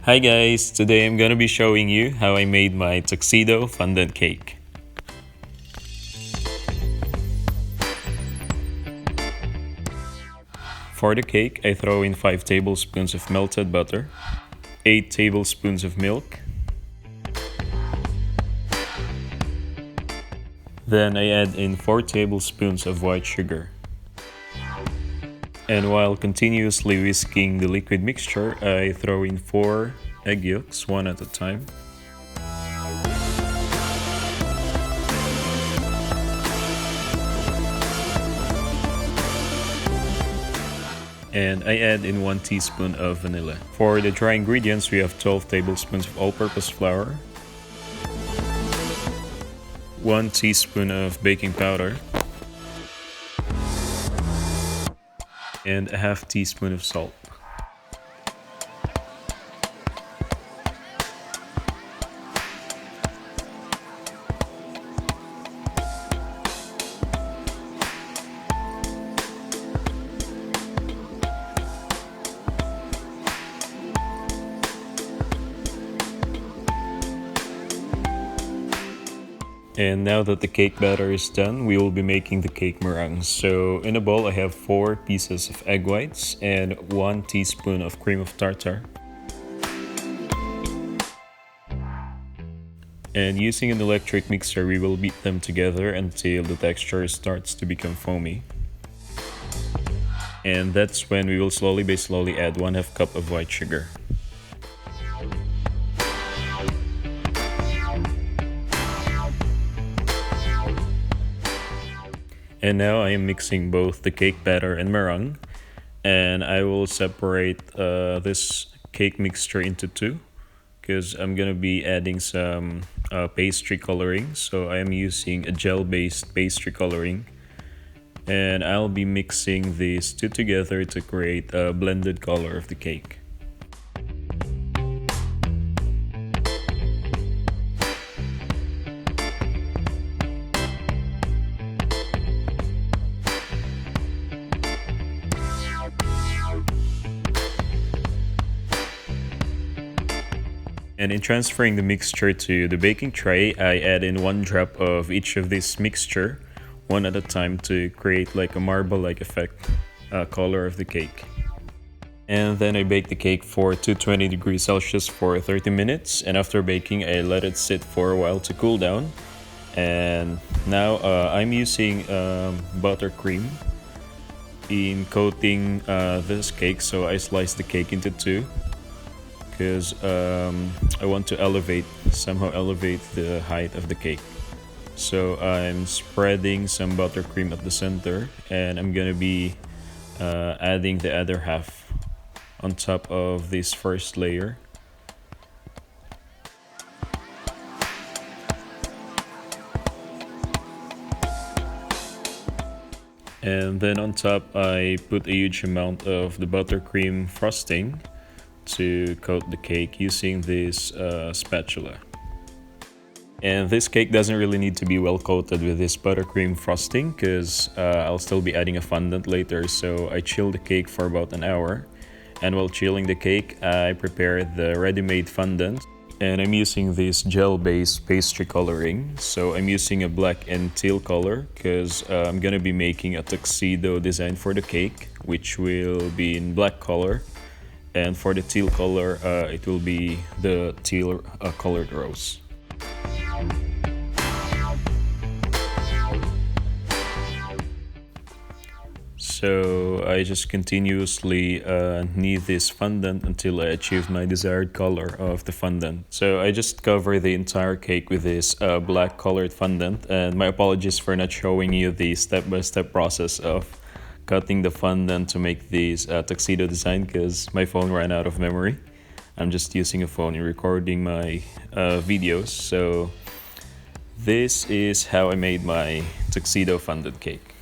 Hi guys, today I'm gonna be showing you how I made my Tuxedo Fondant cake. For the cake, I throw in 5 tablespoons of melted butter, 8 tablespoons of milk, then I add in 4 tablespoons of white sugar. And while continuously whisking the liquid mixture, I throw in 4 egg yolks, one at a time. And I add in 1 teaspoon of vanilla. For the dry ingredients, we have 12 tablespoons of all-purpose flour, 1 teaspoon of baking powder, and a half teaspoon of salt. And now that the cake batter is done, we will be making the cake meringue. So in a bowl, I have 4 pieces of egg whites and 1 teaspoon of cream of tartar. And using an electric mixer, we will beat them together until the texture starts to become foamy. And that's when we will slowly add 1/2 cup of white sugar. And now I am mixing both the cake batter and meringue, and I will separate this cake mixture into 2 because I'm gonna be adding some pastry coloring. So I am using a gel-based pastry coloring, and I'll be mixing these 2 together to create a blended color of the cake. And in transferring the mixture to the baking tray, I add in 1 drop of each of this mixture, one at a time, to create like a marble-like effect color of the cake. And then I bake the cake for 220 degrees Celsius for 30 minutes. And after baking, I let it sit for a while to cool down. And now I'm using buttercream in coating this cake. So I slice the cake into 2. Because I want to somehow elevate the height of the cake. So I'm spreading some buttercream at the center, and I'm gonna be adding the other half on top of this first layer. And then on top, I put a huge amount of the buttercream frosting to coat the cake using this spatula. And this cake doesn't really need to be well coated with this buttercream frosting because I'll still be adding a fondant later. So I chill the cake for about an hour, and while chilling the cake, I prepare the ready-made fondant, and I'm using this gel-based pastry coloring. So I'm using a black and teal color because I'm gonna be making a tuxedo design for the cake, which will be in black color. And for the teal color, it will be the teal colored rose. So I just continuously knead this fondant until I achieve my desired color of the fondant. So I just cover the entire cake with this black colored fondant, and my apologies for not showing you the step-by-step process of cutting the fondant to make this tuxedo design because my phone ran out of memory. I'm just using a phone in recording my videos. So this is how I made my tuxedo fondant cake.